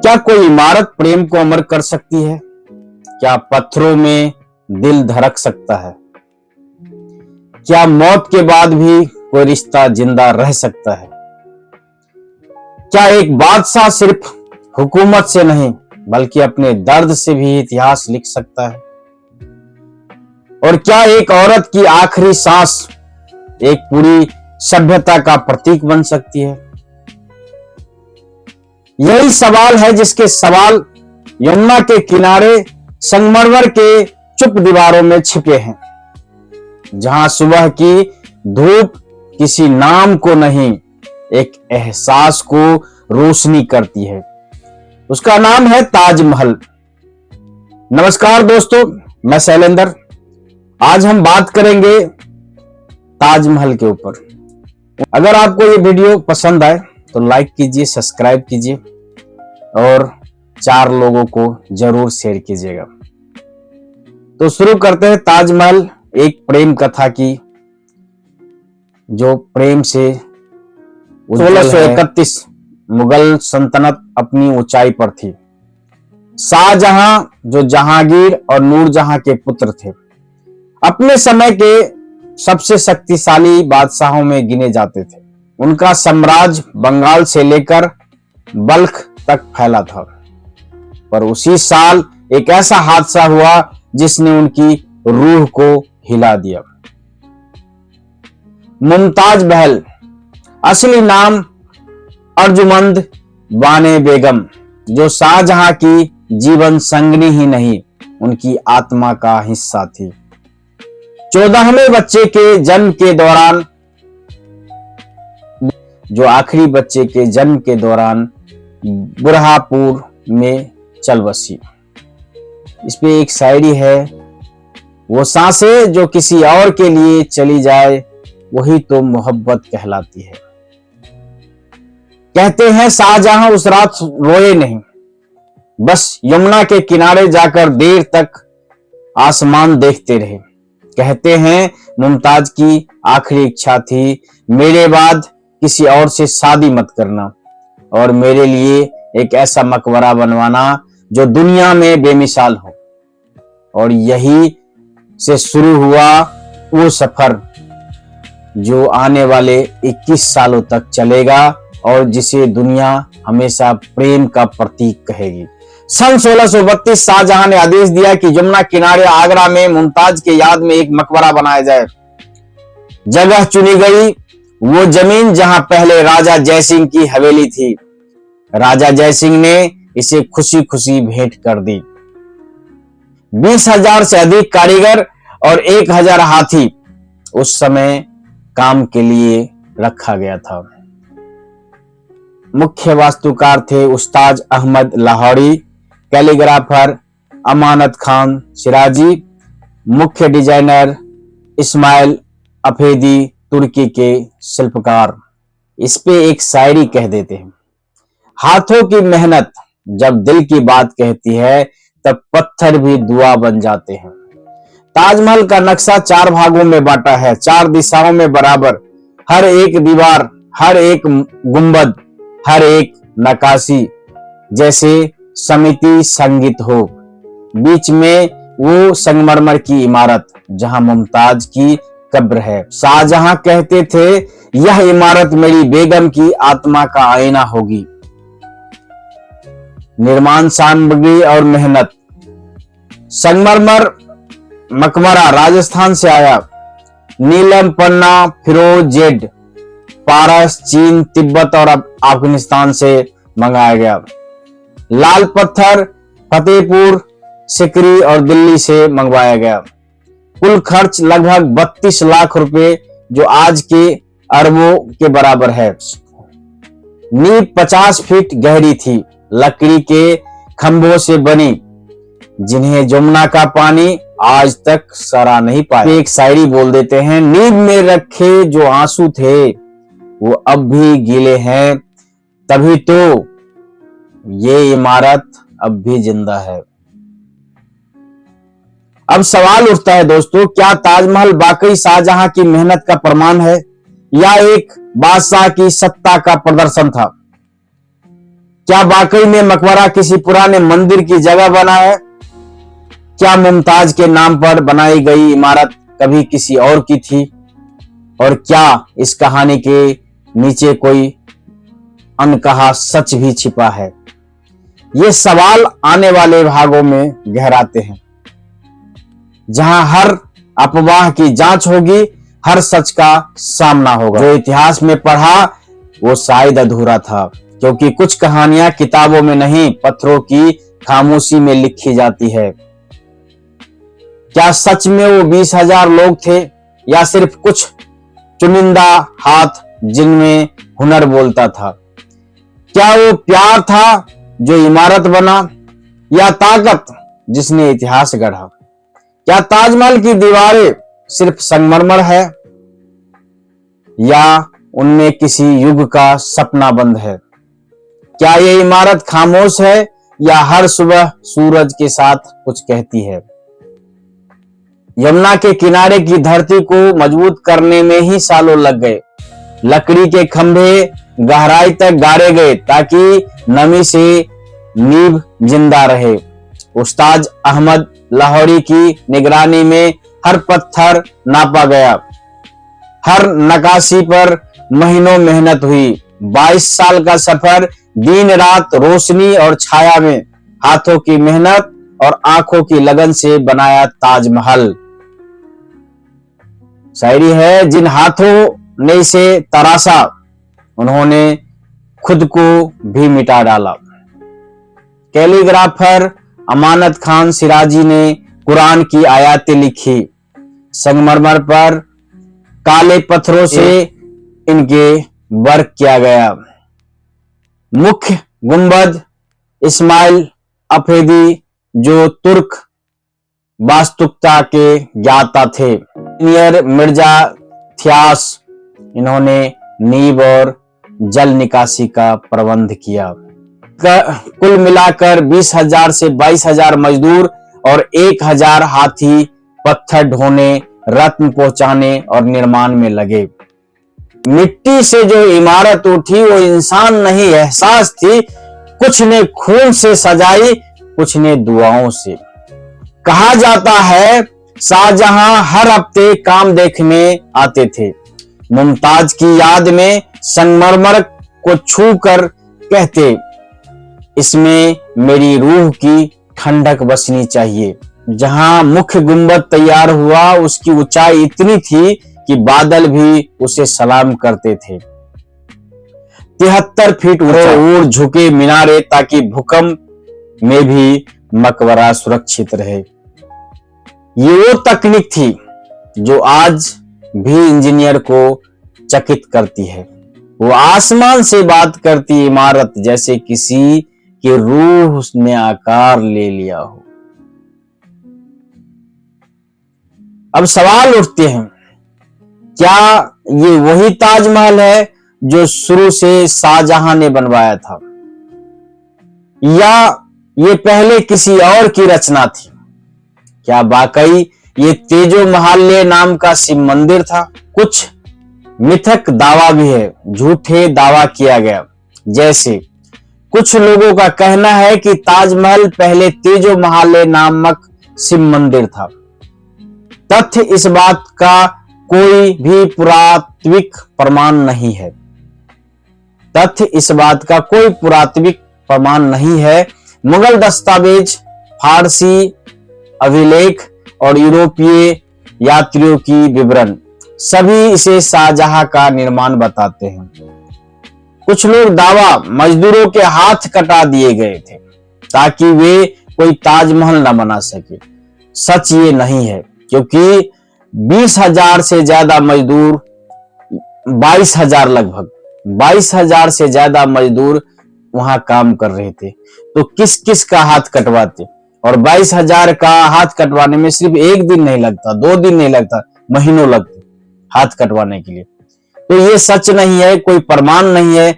क्या कोई इमारत प्रेम को अमर कर सकती है? क्या पत्थरों में दिल धड़क सकता है? क्या मौत के बाद भी कोई रिश्ता जिंदा रह सकता है? क्या एक बादशाह सिर्फ हुकूमत से नहीं बल्कि अपने दर्द से भी इतिहास लिख सकता है? और क्या एक औरत की आखिरी सांस एक पूरी सभ्यता का प्रतीक बन सकती है? यही सवाल है जिसके सवाल यमुना के किनारे संगमरमर के चुप दीवारों में छिपे हैं, जहां सुबह की धूप किसी नाम को नहीं, एक एहसास को रोशनी करती है। उसका नाम है ताजमहल। नमस्कार दोस्तों, मैं शैलेंद्र। आज हम बात करेंगे ताजमहल के ऊपर। अगर आपको ये वीडियो पसंद आए तो लाइक कीजिए, सब्सक्राइब कीजिए और 4 लोगों को जरूर शेयर कीजिएगा। तो शुरू करते हैं। ताजमहल एक प्रेम कथा की, जो प्रेम से 1631 मुगल सल्तनत अपनी ऊंचाई पर थी। शाहजहां जो जहांगीर और नूरजहां के पुत्र थे, अपने समय के सबसे शक्तिशाली बादशाहों में गिने जाते थे। उनका साम्राज्य बंगाल से लेकर बल्ख तक फैला था। पर उसी साल एक ऐसा हादसा हुआ जिसने उनकी रूह को हिला दिया। मुमताज महल, असली नाम अर्जुमंद बाने बेगम, जो शाहजहां की जीवन संगनी ही नहीं, उनकी आत्मा का हिस्सा थी। 14वें बच्चे के जन्म के दौरान, जो आखिरी बच्चे के जन्म के दौरान बुरहापुर में चल बसी। इस पे एक शायरी है, वो सांसें जो किसी और के लिए चली जाए वही तो मोहब्बत कहलाती है। कहते हैं शाहजहां उस रात रोए नहीं, बस यमुना के किनारे जाकर देर तक आसमान देखते रहे। कहते हैं मुमताज की आखिरी इच्छा थी, मेरे बाद किसी और से शादी मत करना और मेरे लिए एक ऐसा मकबरा बनवाना जो दुनिया में बेमिसाल हो। और यही से शुरू हुआ वो सफर जो आने वाले 21 सालों तक चलेगा और जिसे दुनिया हमेशा प्रेम का प्रतीक कहेगी। सन 1632 शाहजहां ने आदेश दिया कि यमुना किनारे आगरा में मुमताज के याद में एक मकबरा बनाया जाए। जगह चुनी गई वो जमीन जहां पहले राजा जयसिंह की हवेली थी। राजा जयसिंह ने इसे खुशी खुशी भेंट कर दी। 20,000 से अधिक कारीगर और 1,000 हाथी उस समय काम के लिए रखा गया था। मुख्य वास्तुकार थे उस्ताद अहमद लाहौरी, कैलीग्राफर अमानत खान सिराजी, मुख्य डिजाइनर इस्माइल अफेदी, तुर्की के शिल्पकार। इस पे एक शायरी कह देते हैं, हाथों की मेहनत जब दिल की बात कहती है तब पत्थर भी दुआ बन जाते हैं। ताजमहल का नक्शा 4 भागों में बांटा है, 4 दिशाओं में बराबर। हर एक दीवार, हर एक गुंबद, हर एक नक्काशी जैसे समिति संगीत हो। बीच में वो संगमरमर की इमारत जहां मुमताज की कब्र है। शाहजहां कहते थे, यह इमारत मेरी बेगम की आत्मा का आईना होगी। निर्माण सामग्री और मेहनत, संगमरमर मकबरा राजस्थान से आया। नीलम पन्ना फिरोज जेड पारस चीन, तिब्बत और अफगानिस्तान से मंगाया गया। लाल पत्थर फतेहपुर सिकरी और दिल्ली से मंगवाया गया। कुल खर्च लगभग 32 लाख रुपए, जो आज के अरबों के बराबर है। नींव 50 फीट गहरी थी, लकड़ी के खंभों से बनी, जिन्हें यमुना का पानी आज तक सरा नहीं पाया। एक शायरी बोल देते हैं, नींव में रखे जो आंसू थे वो अब भी गीले हैं, तभी तो ये इमारत अब भी जिंदा है। अब सवाल उठता है दोस्तों, क्या ताजमहल वाकई शाहजहां की मेहनत का प्रमाण है या एक बादशाह की सत्ता का प्रदर्शन था? क्या वाकई में मकबरा किसी पुराने मंदिर की जगह बना है? क्या मुमताज के नाम पर बनाई गई इमारत कभी किसी और की थी? और क्या इस कहानी के नीचे कोई अनकहा सच भी छिपा है? ये सवाल आने वाले भागों में गहराते हैं, जहां हर अफवाह की जांच होगी, हर सच का सामना होगा। जो इतिहास में पढ़ा वो शायद अधूरा था, क्योंकि कुछ कहानियां किताबों में नहीं, पत्थरों की खामोशी में लिखी जाती है। क्या सच में वो 20,000 लोग थे, या सिर्फ कुछ चुनिंदा हाथ जिनमें हुनर बोलता था? क्या वो प्यार था जो इमारत बना, या ताकत जिसने इतिहास गढ़ा? क्या ताजमहल की दीवारें सिर्फ संगमरमर है, या उनमें किसी युग का सपना बंद है? क्या ये इमारत खामोश है, या हर सुबह सूरज के साथ कुछ कहती है? यमुना के किनारे की धरती को मजबूत करने में ही सालों लग गए। लकड़ी के खंभे गहराई तक गाड़े गए ताकि नमी से नींव जिंदा रहे। उस्ताद अहमद लाहौरी की निगरानी में हर पत्थर नापा गया, हर नक्काशी पर महीनों मेहनत हुई। 22 साल का सफर, दिन रात रोशनी और छाया में, हाथों की मेहनत और आंखों की लगन से बनाया ताजमहल। शायरी है, जिन हाथों ने इसे तराशा, उन्होंने खुद को भी मिटा डाला। कैलीग्राफर अमानत खान सिराजी ने कुरान की आयतें लिखी। संगमरमर पर काले पत्थरों से इनके वर्क किया गया। मुख्य गुंबद इस्माइल अफेदी, जो तुर्क वास्तुकता के ज्ञाता थे। इंजीनियर मिर्जा थियास, इन्होंने नींव और जल निकासी का प्रबंध किया। कुल मिलाकर 20,000 से 22,000 मजदूर और 1,000 हाथी पत्थर ढोने, रत्न पहुंचाने और निर्माण में लगे। मिट्टी से जो इमारत उठी वो इंसान नहीं, एहसास थी। कुछ ने खून से सजाई, कुछ ने दुआओं से। कहा जाता है शाहजहां हर हफ्ते काम देखने आते थे। मुमताज की याद में संगमरमर को छू कर कहते, इसमें मेरी रूह की ठंडक बसनी चाहिए। जहां मुख्य गुंबद तैयार हुआ, उसकी ऊंचाई इतनी थी कि बादल भी उसे सलाम करते थे। 73 फीट ऊंचा और झुके मीनारे, ताकि भूकंप में भी मकबरा सुरक्षित रहे। ये वो तकनीक थी जो आज भी इंजीनियर को चकित करती है। वो आसमान से बात करती इमारत, जैसे किसी की रूह उसने आकार ले लिया हो। अब सवाल उठते हैं, क्या ये वही ताजमहल है जो शुरू से शाहजहां ने बनवाया था, या ये पहले किसी और की रचना थी? क्या वाकई ये तेजो महाल्य नाम का शिव मंदिर था? कुछ मिथक दावा भी है, झूठे दावा किया गया। जैसे कुछ लोगों का कहना है कि ताजमहल पहले तेजो महाल्य नामक शिव मंदिर था। तथ्य इस बात का कोई भी पुरातात्विक प्रमाण नहीं है। तथ्य इस बात का कोई पुरातात्विक प्रमाण नहीं है। मुगल दस्तावेज, फारसी अभिलेख और यूरोपीय यात्रियों की विवरण सभी इसे शाहजहां का निर्माण बताते हैं। कुछ लोग दावा मजदूरों के हाथ कटा दिए गए थे ताकि वे कोई ताजमहल न बना सके। सच ये नहीं है, क्योंकि 20,000 से ज्यादा मजदूर, 22,000 लगभग 22,000 से ज्यादा मजदूर वहां काम कर रहे थे। तो किस किस का हाथ कटवाते? और 22,000 का हाथ कटवाने में सिर्फ एक दिन नहीं लगता, 2 दिन नहीं लगता, महीनों लगते हाथ कटवाने के लिए। तो ये सच नहीं है, कोई प्रमाण नहीं है।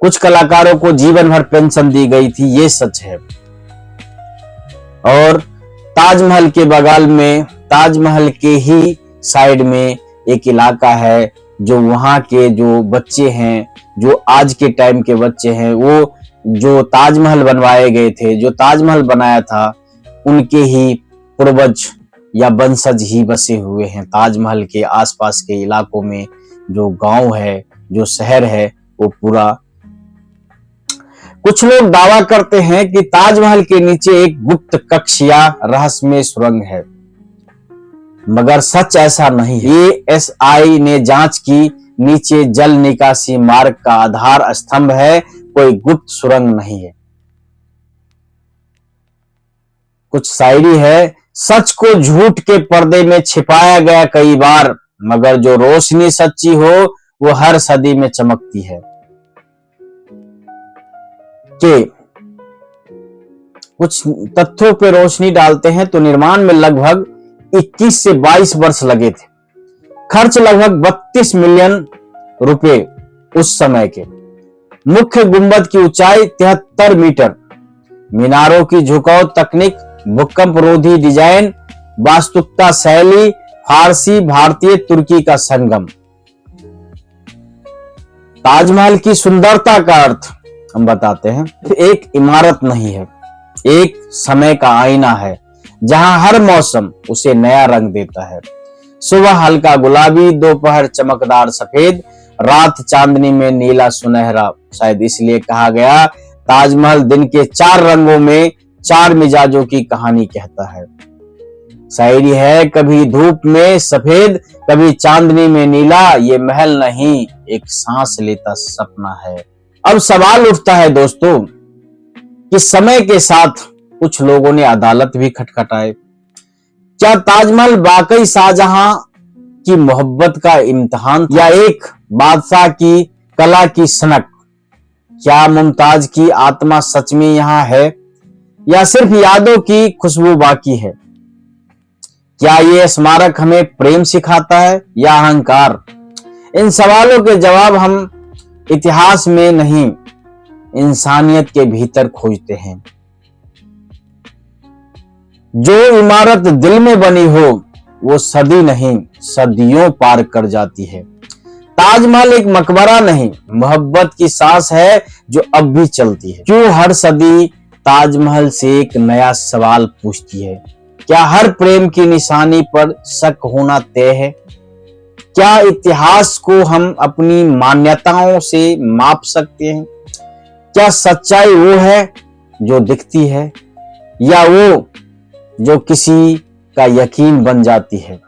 कुछ कलाकारों को जीवन भर पेंशन दी गई थी, ये सच है। और ताजमहल के बगल में, ताजमहल के ही साइड में एक इलाका है जो वहां के जो बच्चे हैं, जो आज के टाइम के बच्चे हैं, वो जो ताजमहल बनवाए गए थे, जो ताजमहल बनाया था, उनके ही पूर्वज या वंशज ही बसे हुए हैं। ताजमहल के आसपास के इलाकों में जो गांव है, जो शहर है, वो पूरा। कुछ लोग दावा करते हैं कि ताजमहल के नीचे एक गुप्त कक्ष या रहस्यमय सुरंग है, मगर सच ऐसा नहीं है। एएसआई ने जांच की, नीचे जल निकासी मार्ग का आधार स्तंभ है, कोई गुप्त सुरंग नहीं है। कुछ शायरी है, सच को झूठ के पर्दे में छिपाया गया कई बार, मगर जो रोशनी सच्ची हो वो हर सदी में चमकती है। के कुछ तथ्यों पर रोशनी डालते हैं तो निर्माण में लगभग 21 से 22 वर्ष लगे थे। खर्च लगभग 32 मिलियन रुपए उस समय के। मुख्य गुंबद की ऊंचाई 73 मीटर, मीनारों की झुकाव तकनीक, भूकंप रोधी डिजाइन, वास्तुकता शैली, फारसी भारतीय तुर्की का संगम। ताजमहल की सुंदरता का अर्थ हम बताते हैं। एक इमारत नहीं है, एक समय का आईना है, जहां हर मौसम उसे नया रंग देता है। सुबह हल्का गुलाबी, दोपहर चमकदार सफेद, रात चांदनी में नीला सुनहरा। शायद इसलिए कहा गया, ताजमहल दिन के 4 रंगों में 4 मिजाजों की कहानी कहता है। शायरी है, कभी धूप में सफेद, कभी चांदनी में नीला, ये महल नहीं, एक सांस लेता सपना है। अब सवाल उठता है दोस्तों कि समय के साथ कुछ लोगों ने अदालत भी खटखटाए। क्या ताजमहल वाकई शाहजहां की मोहब्बत का इम्तिहान या एक बादशाह की कला की सनक? क्या मुमताज की आत्मा सच में यहां है या सिर्फ यादों की खुशबू बाकी है? क्या ये स्मारक हमें प्रेम सिखाता है या अहंकार? इन सवालों के जवाब हम इतिहास में नहीं, इंसानियत के भीतर खोजते हैं। जो इमारत दिल में बनी हो वो सदी नहीं, सदियों पार कर जाती है। ताजमहल एक मकबरा नहीं, मोहब्बत की सांस है जो अब भी चलती है। क्यों हर सदी ताजमहल से एक नया सवाल पूछती है? क्या हर प्रेम की निशानी पर शक होना तय है? क्या इतिहास को हम अपनी मान्यताओं से माप सकते हैं? क्या सच्चाई वो है जो दिखती है या वो जो किसी का यकीन बन जाती है?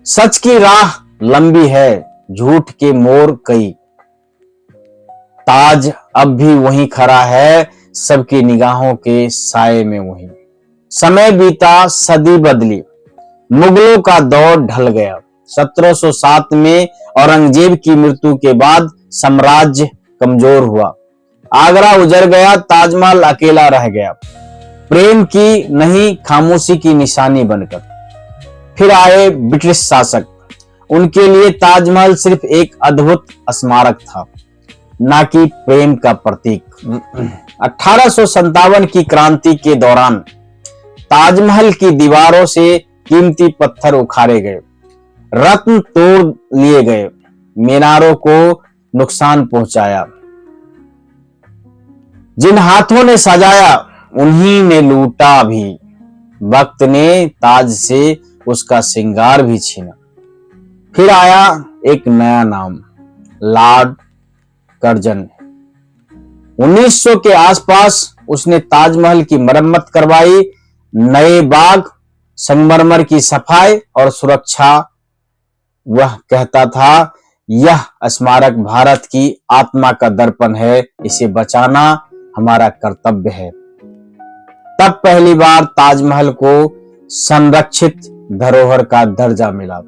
सच की राह लंबी है, झूठ के मोड़ कई। ताज अब भी वहीं खड़ा है, सबकी निगाहों के साए में वहीं। समय बीता, सदी बदली, मुगलों का दौर ढल गया। 1707 में औरंगजेब की मृत्यु के बाद साम्राज्य कमजोर हुआ। आगरा उजड़ गया, ताजमहल अकेला रह गया, प्रेम की नहीं खामोशी की निशानी बनकर। फिर आए ब्रिटिश शासक, उनके लिए ताजमहल सिर्फ एक अद्भुत स्मारक था, ना कि प्रेम का प्रतीक। 1857 की क्रांति के दौरान ताजमहल की दीवारों से कीमती पत्थर उखाड़े गए, रत्न तोड़ लिए गए, मीनारों को नुकसान पहुंचाया। जिन हाथों ने सजाया उन्हीं ने लूटा भी। वक्त ने ताज से उसका श्रृंगार भी छीना। फिर आया एक नया नाम, लॉर्ड कर्जन। 1900 के आसपास उसने ताजमहल की मरम्मत करवाई, नए बाग, संगमरमर की सफाई और सुरक्षा। वह कहता था, यह स्मारक भारत की आत्मा का दर्पण है, इसे बचाना हमारा कर्तव्य है। तब पहली बार ताजमहल को संरक्षित धरोहर का दर्जा मिला।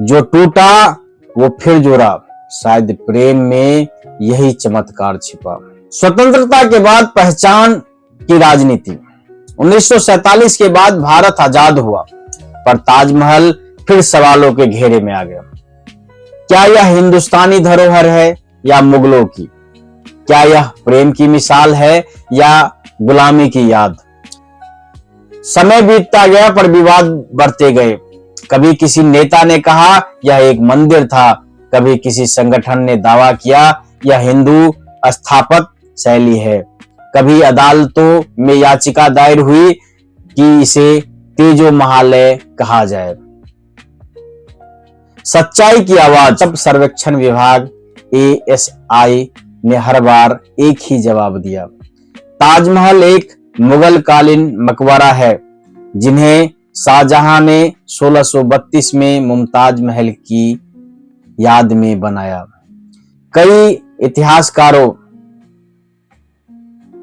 जो टूटा वो फिर जुड़ा, शायद प्रेम में यही चमत्कार छिपा। स्वतंत्रता के बाद पहचान की राजनीति। 1947 के बाद भारत आजाद हुआ, पर ताजमहल फिर सवालों के घेरे में आ गया। क्या यह हिंदुस्तानी धरोहर है या मुगलों की? क्या यह प्रेम की मिसाल है या गुलामी की याद? समय बीतता गया पर विवाद बढ़ते गए। कभी किसी नेता ने कहा यह एक मंदिर था, कभी किसी संगठन ने दावा किया यह हिंदू स्थापत्य शैली है। कभी अदालतों में याचिका दायर हुई कि इसे तेजो महालय कहा जाए। सच्चाई की आवाज। सब सर्वेक्षण विभाग ASI ने हर बार एक ही जवाब दिया। ताजमहल एक मुगल कालीन मकबरा है जिन्हें शाहजहां ने 1632 में मुमताज महल की याद में बनाया। कई इतिहासकारों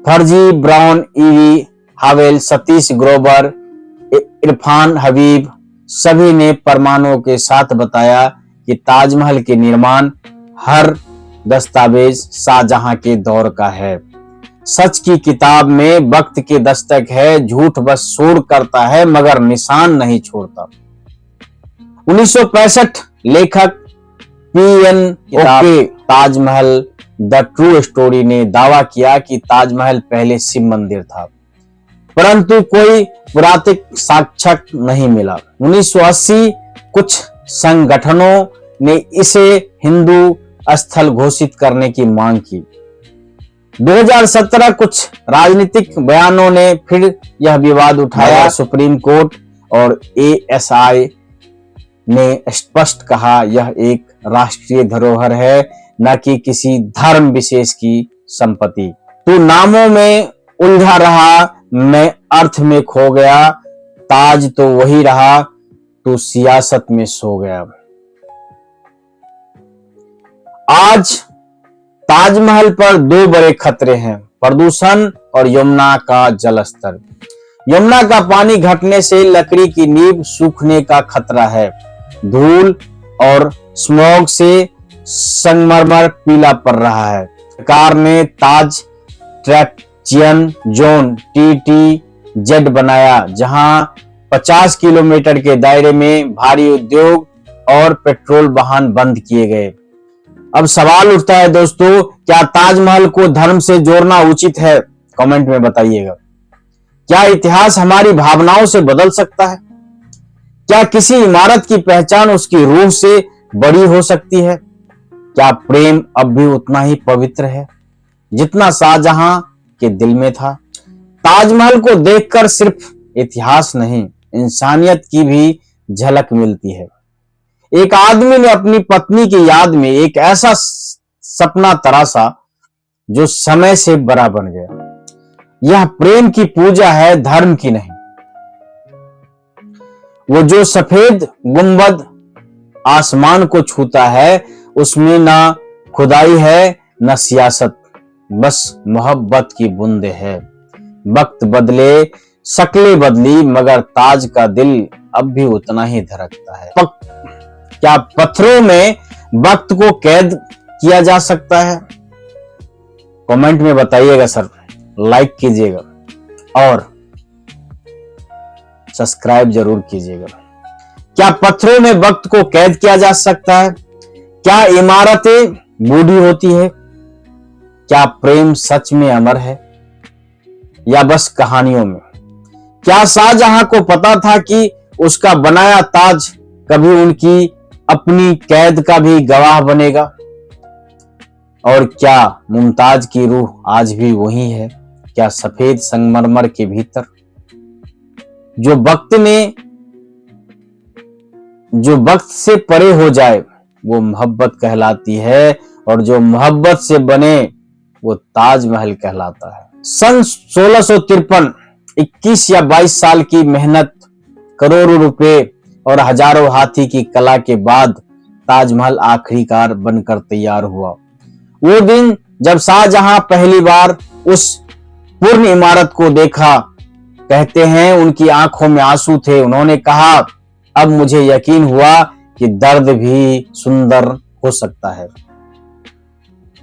फर्जी Brown, EV Havell, Satish Grover, Irfan Habib सभी ने प्रमाणों के साथ बताया कि ताजमहल के निर्माण हर दस्तावेज शाहजहां के दौर का है। सच की किताब में वक्त के दस्तक है, झूठ बस शोर करता है मगर निशान नहीं छोड़ता। 1965 लेखक PN okay Taj Mahal the true story ने दावा किया कि ताजमहल पहले शिव मंदिर था, परंतु कोई पुरातत्विक साक्ष्य नहीं मिला। 1980 कुछ संगठनों ने इसे हिंदू स्थल घोषित करने की मांग की। 2017 कुछ राजनीतिक बयानों ने फिर यह विवाद उठाया। सुप्रीम कोर्ट और ASI ने स्पष्ट कहा यह एक राष्ट्रीय धरोहर है, न कि किसी धर्म विशेष की संपत्ति। तू नामों में उलझा रहा, मैं अर्थ में खो गया, ताज तो वही रहा, तू सियासत में सो गया। आज ताजमहल पर दो बड़े खतरे हैं, प्रदूषण और यमुना का जलस्तर। यमुना का पानी घटने से लकड़ी की नींव सूखने का खतरा है। धूल और स्मॉग से संगमरमर पीला पड़ रहा है। सरकार ने ताज ट्रैक्शन जोन TTZ बनाया, जहां 50 किलोमीटर के दायरे में भारी उद्योग और पेट्रोल वाहन बंद किए गए। अब सवाल उठता है दोस्तों, क्या ताजमहल को धर्म से जोड़ना उचित है? कमेंट में बताइएगा। क्या इतिहास हमारी भावनाओं से बदल सकता है? क्या किसी इमारत की पहचान उसकी रूह से बड़ी हो सकती है? क्या प्रेम अब भी उतना ही पवित्र है जितना शाहजहां के दिल में था? ताजमहल को देखकर सिर्फ इतिहास नहीं, इंसानियत की भी झलक मिलती है। एक आदमी ने अपनी पत्नी की याद में एक ऐसा सपना तराशा जो समय से बड़ा बन गया। यह प्रेम की पूजा है, धर्म की नहीं। वो जो सफेद गुंबद आसमान को छूता है, उसमें ना खुदाई है न सियासत, बस मोहब्बत की बूंदे है। वक्त बदले, शक्लें बदली, मगर ताज का दिल अब भी उतना ही धड़कता है। क्या पत्थरों में वक्त को कैद किया जा सकता है? कमेंट में बताइएगा सर, लाइक कीजिएगा और सब्सक्राइब जरूर कीजिएगा। क्या पत्थरों में वक्त को कैद किया जा सकता है? क्या इमारतें बूढ़ी होती है? क्या प्रेम सच में अमर है या बस कहानियों में? क्या शाहजहां को पता था कि उसका बनाया ताज कभी उनकी अपनी कैद का भी गवाह बनेगा? और क्या मुमताज की रूह आज भी वही है? क्या सफेद संगमरमर के भीतर जो वक्त से परे हो जाए वो मोहब्बत कहलाती है, और जो मोहब्बत से बने वो ताजमहल कहलाता है। सन 1653, 21 या 22 साल की मेहनत, करोड़ों रुपए और हजारों हाथी की कला के बाद ताजमहल आखिरकार बनकर तैयार हुआ। वो दिन जब शाहजहां पहली बार उस पूर्ण इमारत को देखा, कहते हैं उनकी आंखों में आंसू थे। उन्होंने कहा, अब मुझे यकीन हुआ कि दर्द भी सुंदर हो सकता है।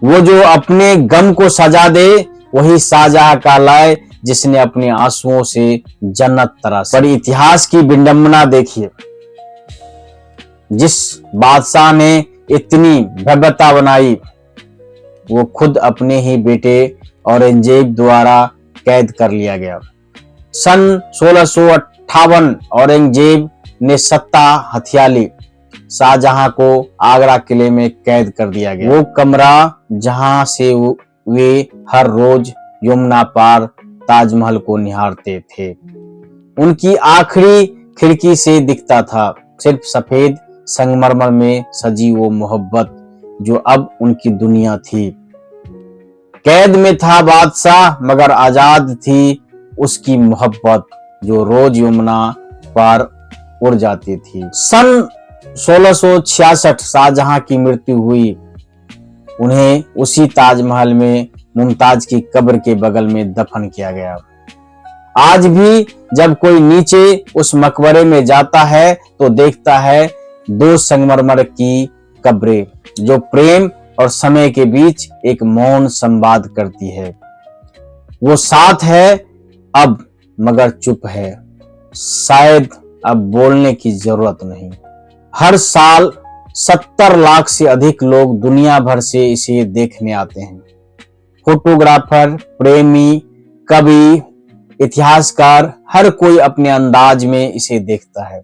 वो जो अपने गम को सजा दे वही शाहजहां कहलाए, जिसने अपने आंसुओं से जन्नत तराशी। पर इतिहास की विडंबना देखिए, जिस बादशाह ने इतनी भव्यता बनाई वो खुद अपने ही बेटे औरंगजेब द्वारा कैद कर लिया गया। सन 1658 औरंगजेब ने सत्ता हथिया ली शाहजहां को आगरा किले में कैद कर दिया गया। वो कमरा जहां से वे हर रोज यमुना पार ताजमहल को निहारते थे, उनकी आखिरी खिड़की से दिखता था सिर्फ सफेद संगमरमर में सजी वो मोहब्बत जो अब उनकी दुनिया थी। कैद में था बादशाह मगर आजाद थी उसकी मोहब्बत जो रोज यमुना पार उड़ जाती थी। सन 1666 शाहजहां की मृत्यु हुई। उन्हें उसी ताजमहल में मुमताज की कब्र के बगल में दफन किया गया। आज भी जब कोई नीचे उस मकबरे में जाता है तो देखता है 2 संगमरमर की कब्रें जो प्रेम और समय के बीच एक मौन संवाद करती है। वो साथ है अब मगर चुप है, शायद अब बोलने की जरूरत नहीं। हर साल 70 लाख से अधिक लोग दुनिया भर से इसे देखने आते हैं। फोटोग्राफर, प्रेमी, कवि, इतिहासकार, हर कोई अपने अंदाज में इसे देखता है।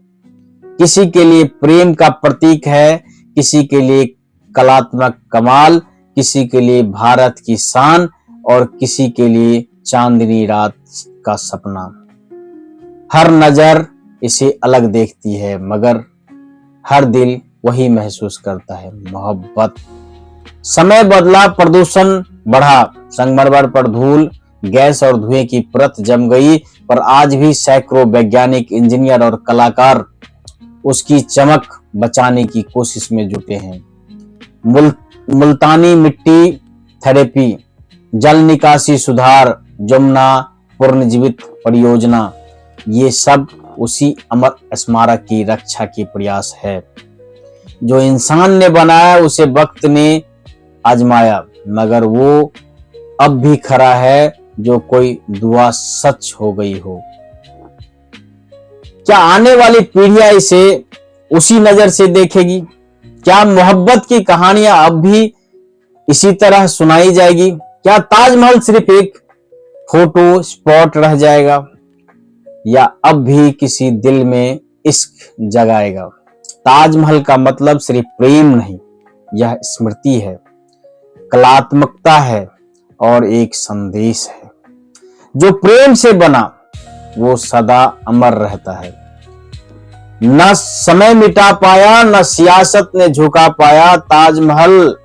किसी के लिए प्रेम का प्रतीक है, किसी के लिए कलात्मक कमाल, किसी के लिए भारत की शान और किसी के लिए चांदनी रात का सपना। हर नजर इसे अलग देखती है मगर हर दिल वही महसूस करता है, मोहब्बत। समय बदला, प्रदूषण बढ़ा, संगमरमर पर धूल, गैस और धुएं की परत जम गई, पर आज भी सैकड़ों वैज्ञानिक, इंजीनियर और कलाकार उसकी चमक बचाने की कोशिश में जुटे हैं। मुल्तानी मिट्टी थेरेपी, जल निकासी सुधार, यमुना पुनर्जीवित परियोजना, ये सब उसी अमर स्मारक की रक्षा की प्रयास है। जो इंसान ने बनाया उसे वक्त ने आजमाया मगर वो अब भी खड़ा है जो कोई दुआ सच हो गई हो। क्या आने वाली पीढ़ियां इसे उसी नजर से देखेगी? क्या मोहब्बत की कहानियां अब भी इसी तरह सुनाई जाएगी? क्या ताजमहल सिर्फ एक फोटो स्पॉट रह जाएगा या अब भी किसी दिल में इश्क जगाएगा? ताजमहल का मतलब सिर्फ प्रेम नहीं, यह स्मृति है, कलात्मकता है और एक संदेश है। जो प्रेम से बना वो सदा अमर रहता है। न समय मिटा पाया, न सियासत ने झुका पाया, ताजमहल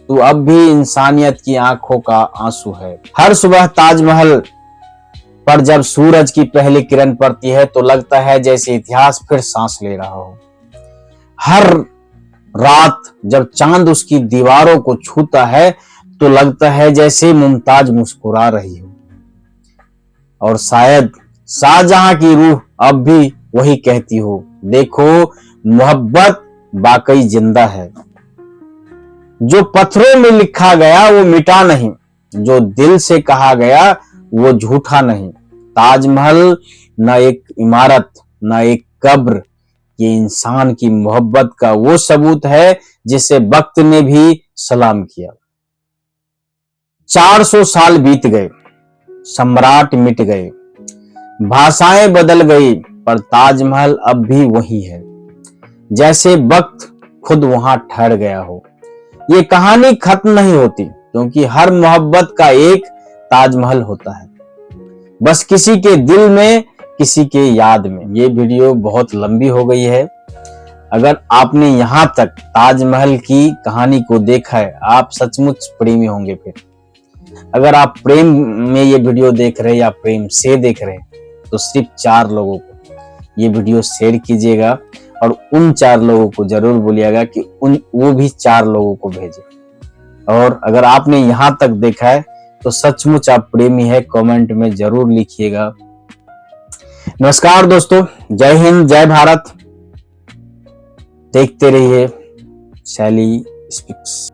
तो अब भी इंसानियत की आंखों का आंसू है। हर सुबह ताजमहल पर जब सूरज की पहली किरण पड़ती है तो लगता है जैसे इतिहास फिर सांस ले रहा हो। हर रात जब चांद उसकी दीवारों को छूता है तो लगता है जैसे मुमताज मुस्कुरा रही हो। और शायद शाहजहां की रूह अब भी वही कहती हो, देखो मोहब्बत वाकई जिंदा है। जो पत्थरों में लिखा गया वो मिटा नहीं, जो दिल से कहा गया वो झूठा नहीं। ताजमहल न एक इमारत, न एक कब्र, ये इंसान की मोहब्बत का वो सबूत है जिसे वक्त ने भी सलाम किया। 400 साल बीत गए, सम्राट मिट गए, भाषाएं बदल गई, पर ताजमहल अब भी वही है, जैसे वक्त खुद वहां ठहर गया हो। ये कहानी खत्म नहीं होती क्योंकि हर मोहब्बत का एक ताजमहल होता है, बस किसी के दिल में, किसी के याद में। ये वीडियो बहुत लंबी हो गई है। अगर आपने यहां तक ताजमहल की कहानी को देखा है, आप सचमुच प्रेमी होंगे। फिर अगर आप प्रेम में ये वीडियो देख रहे हैं या प्रेम से देख रहे हैं तो सिर्फ 4 लोगों को ये वीडियो शेयर कीजिएगा और उन 4 लोगों को जरूर बोलिएगा कि वो भी 4 लोगों को भेजे। और अगर आपने यहां तक देखा है तो सचमुच आप प्रेमी है, कमेंट में जरूर लिखिएगा। नमस्कार दोस्तों, जय हिंद, जय भारत। देखते रहिए शैली स्पीक्स।